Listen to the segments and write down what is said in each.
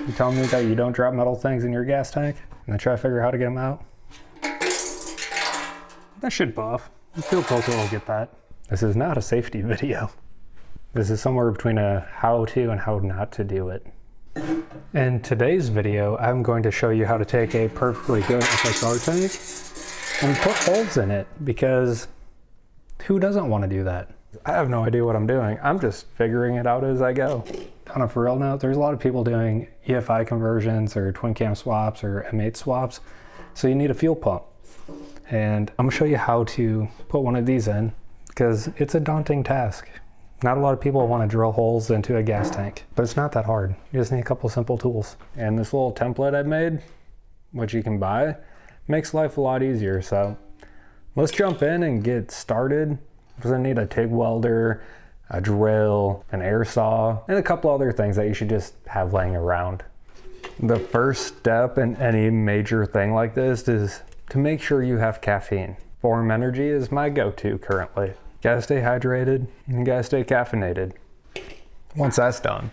You telling me that you don't drop metal things in your gas tank and then try to figure out how to get them out? That should buff. The fuel filter will get that. This is not a safety video. This is somewhere between a how to and how not to do it. In today's video, I'm going to show you how to take a perfectly good FXR tank and put holes in it, because who doesn't want to do that? I have no idea what I'm doing. I'm just figuring it out as I go. On a for real note, there's a lot of people doing EFI conversions or twin cam swaps or M8 swaps. So you need a fuel pump. And I'm gonna show you how to put one of these in, because it's a daunting task. Not a lot of people want to drill holes into a gas tank, but it's not that hard. You just need a couple simple tools. And this little template I made, which you can buy, makes life a lot easier. So let's jump in and get started. We're gonna need a TIG welder, a drill, an air saw, and a couple other things that you should just have laying around. The first step in any major thing like this is to make sure you have caffeine. Form Energy is my go-to currently. Gotta stay hydrated and you gotta stay caffeinated. Once that's done,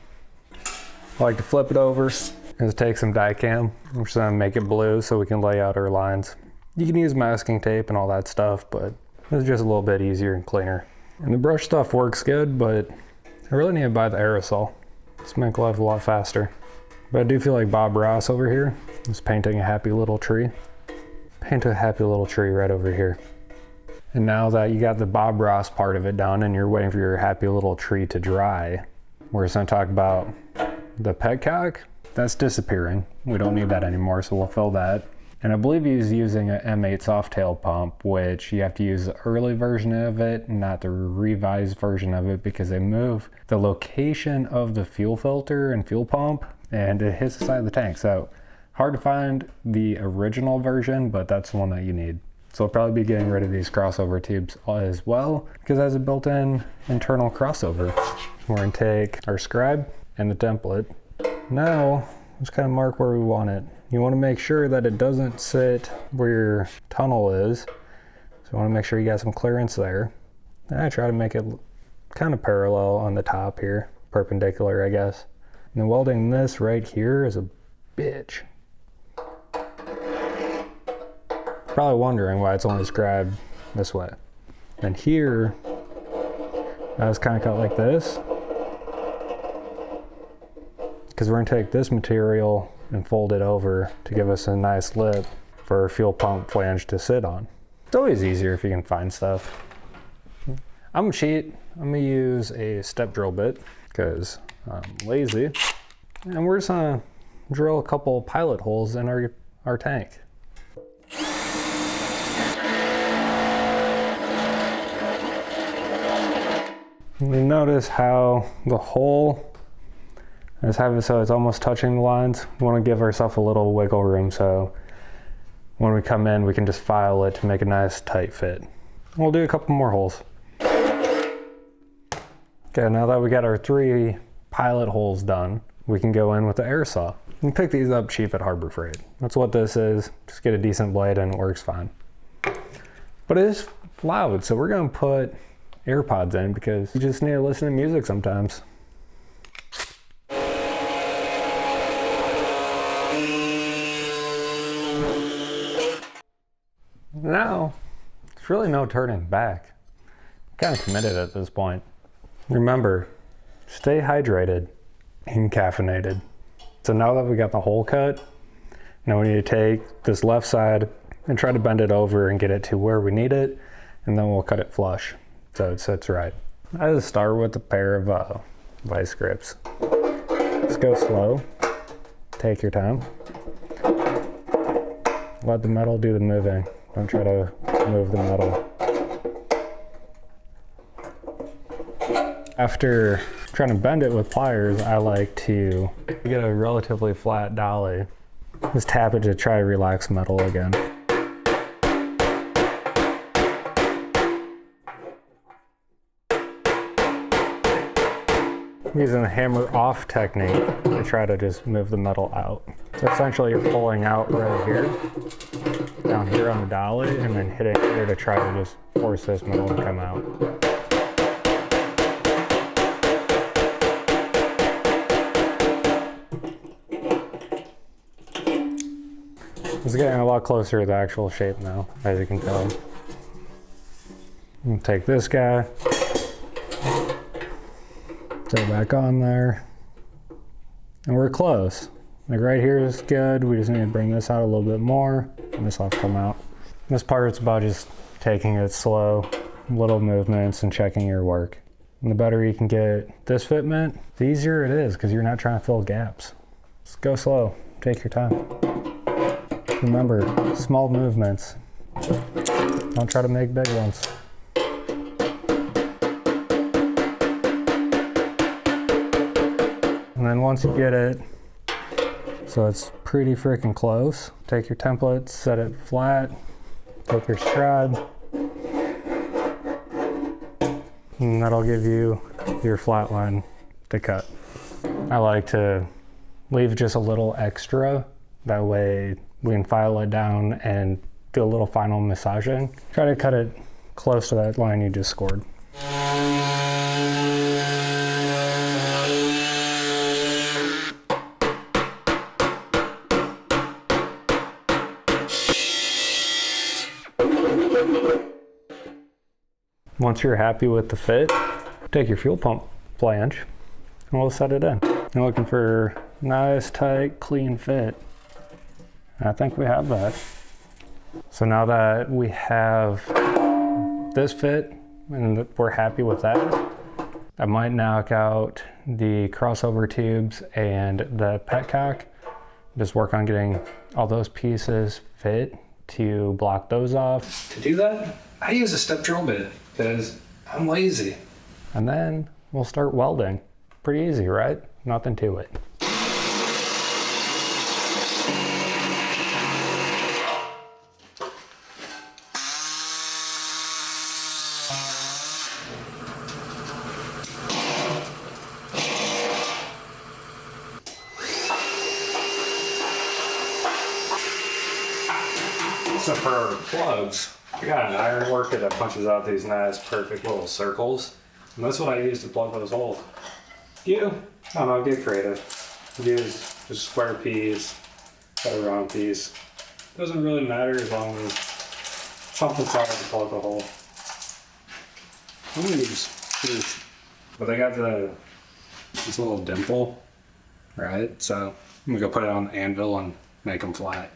I like to flip it over and take some Dicam. We're just gonna make it blue so we can lay out our lines. You can use masking tape and all that stuff, but it's just a little bit easier and cleaner. And the brush stuff works good, but I really need to buy the aerosol. It's make life a lot faster. But I do feel like Bob Ross over here is painting a happy little tree. Paint a happy little tree right over here. And now that you got the Bob Ross part of it done and you're waiting for your happy little tree to dry, we're just gonna talk about the petcock. That's disappearing. We don't need that anymore, so we'll fill that. And I believe he's using an M8 Softail pump, which you have to use the early version of it, not the revised version of it, because they move the location of the fuel filter and fuel pump, and it hits the side of the tank. So hard to find the original version, but that's the one that you need. So I'll probably be getting rid of these crossover tubes as well, because it has a built-in internal crossover. We're gonna take our scribe and the template. Now, let's kind of mark where we want it. You want to make sure that it doesn't sit where your tunnel is. So you want to make sure you got some clearance there. And I try to make it kind of parallel on the top here, perpendicular, I guess. And then welding this right here is a bitch. Probably wondering why it's only scribed this way. And here, I was kind of cut like this, because we're going to take this material and fold it over to give us a nice lip for our fuel pump flange to sit on. It's always easier if you can find stuff. I'm gonna cheat. I'm gonna use a step drill bit because I'm lazy. And we're just gonna drill a couple pilot holes in our tank. You notice how the hole, I just have it so it's almost touching the lines. We want to give ourselves a little wiggle room so when we come in we can just file it to make a nice tight fit. We'll do a couple more holes. Okay, now that we got our 3 pilot holes done, we can go in with the air saw. You can pick these up cheap at Harbor Freight. That's what this is. Just get a decent blade and it works fine. But it is loud, so we're going to put AirPods in because you just need to listen to music sometimes. Now, there's really no turning back. I'm kind of committed at this point. Remember, stay hydrated and caffeinated. So now that we got the hole cut, now we need to take this left side and try to bend it over and get it to where we need it, and then we'll cut it flush so it sits right. I just start with a pair of vice grips. Just go slow, take your time. Let the metal do the moving. Don't try to move the metal. After trying to bend it with pliers, I like to get a relatively flat dolly. Just tap it to try to relax metal again. I'm using a hammer off technique to try to just move the metal out. So essentially you're pulling out right here, down here on the dolly, and then hitting here to try to just force this metal to come out. It's getting a lot closer to the actual shape now, as you can tell. We'll take this guy, set it back on there, and we're close. Like right here is good. We just need to bring this out a little bit more, and this will come out. This part's about just taking it slow, little movements, and checking your work. And the better you can get this fitment, the easier it is, because you're not trying to fill gaps. Just go slow, take your time. Remember, small movements. Don't try to make big ones. And then once you get it, so it's pretty freaking close, take your template, set it flat, take your scribe, and that'll give you your flat line to cut. I like to leave just a little extra, that way we can file it down and do a little final massaging. Try to cut it close to that line you just scored. Once you're happy with the fit, take your fuel pump flange and we'll set it in. You're looking for nice, tight, clean fit. And I think we have that. So now that we have this fit and we're happy with that, I might knock out the crossover tubes and the petcock. Just work on getting all those pieces fit to block those off. To do that, I use a step drill bit because I'm lazy. And then we'll start welding. Pretty easy, right? Nothing to it. So for our plugs, I got an iron worker that punches out these nice, perfect little circles. And that's what I use to plug those holes. I don't know, get creative. Use just square piece, cut a round piece. Doesn't really matter as long as something solid to plug the hole. I'm gonna use this, but they got this little dimple, right? So I'm gonna go put it on the anvil and make them flat.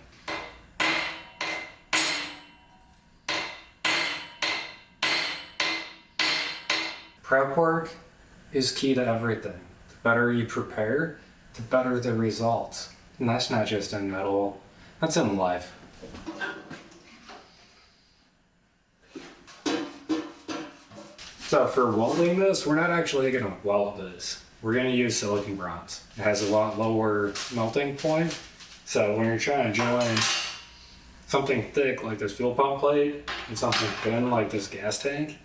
Prep work is key to everything. The better you prepare, the better the results. And that's not just in metal, that's in life. So for welding this, we're not actually gonna weld this. We're gonna use silicon bronze. It has a lot lower melting point. So when you're trying to join something thick like this fuel pump plate and something thin like this gas tank,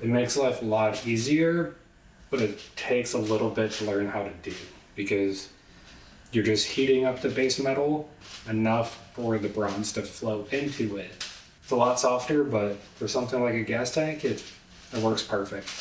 it makes life a lot easier, but it takes a little bit to learn how to do because you're just heating up the base metal enough for the bronze to flow into it. It's a lot softer, but for something like a gas tank, it works perfect.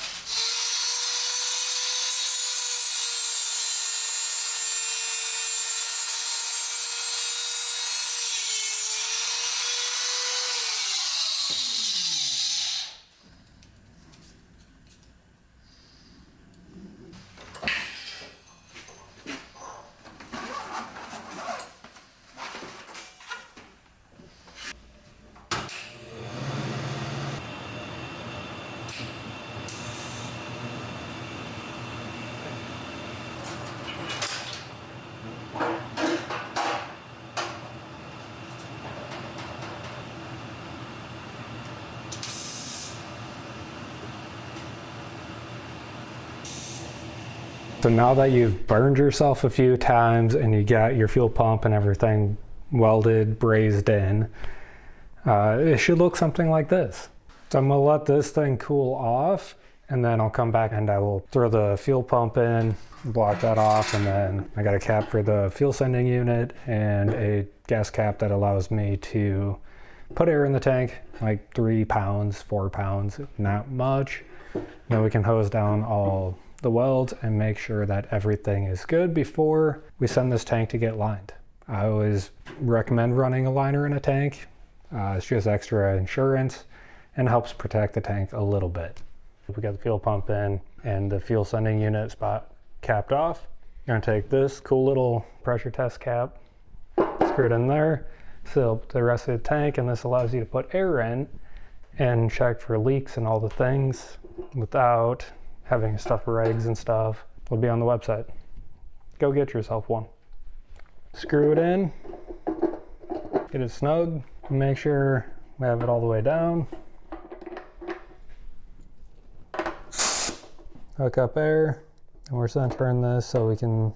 So now that you've burned yourself a few times and you got your fuel pump and everything welded, brazed in, it should look something like this. So I'm gonna let this thing cool off and then I'll come back and I will throw the fuel pump in, block that off, and then I got a cap for the fuel sending unit and a gas cap that allows me to put air in the tank, like 3 pounds, 4 pounds, not much. Then we can hose down all the welds and make sure that everything is good before we send this tank to get lined. I always recommend running a liner in a tank. It's just extra insurance and helps protect the tank a little bit. We got the fuel pump in and the fuel sending unit spot capped off. I'm gonna take this cool little pressure test cap, screw it in there, seal the rest of the tank, and this allows you to put air in and check for leaks and all the things without having to stuff rigs and stuff. It'll be on the website. Go get yourself one. Screw it in, get it snug, make sure we have it all the way down. Hook up air, and we're centering this so we can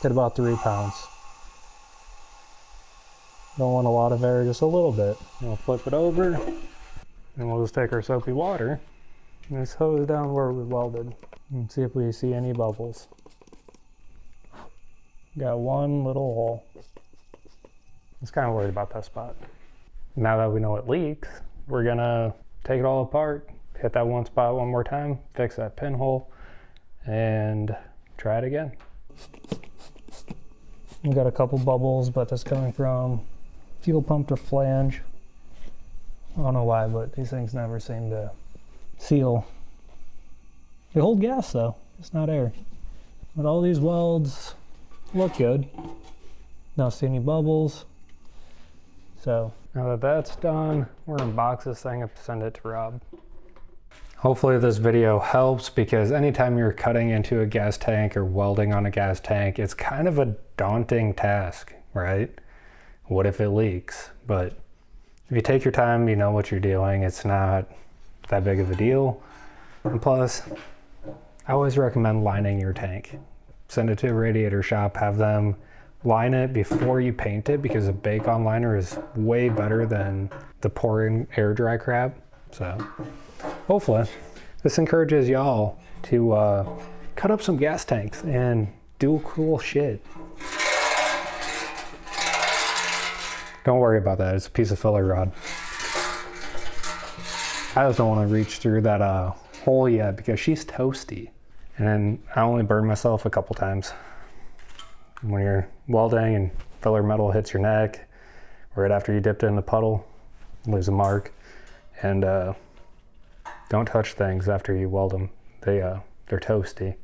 get about 3 pounds. Don't want a lot of air, just a little bit. We'll flip it over, and we'll just take our soapy water and just hose down where we welded and see if we see any bubbles. Got one little hole. I was kind of worried about that spot. Now that we know it leaks, we're gonna take it all apart, hit that one spot one more time, fix that pinhole, and try it again. We got a couple bubbles, but that's coming from fuel pump to flange. I don't know why, but these things never seem to seal. They hold gas though, it's not air. But all these welds look good. Don't see any bubbles. So now that that's done, we're gonna box this thing up to send it to Rob. Hopefully this video helps, because anytime you're cutting into a gas tank or welding on a gas tank, it's kind of a daunting task, right? What if it leaks? But if you take your time, you know what you're doing, it's not that big of a deal. And plus, I always recommend lining your tank. Send it to a radiator shop, have them line it before you paint it, because a bake-on liner is way better than the pouring air dry crap. So hopefully this encourages y'all to cut up some gas tanks and do cool shit. Don't worry about that, it's a piece of filler rod. I just don't want to reach through that hole yet because she's toasty. And then I only burned myself a couple times. When you're welding and filler metal hits your neck, right after you dipped it in the puddle, leaves a mark. And don't touch things after you weld them. They're toasty.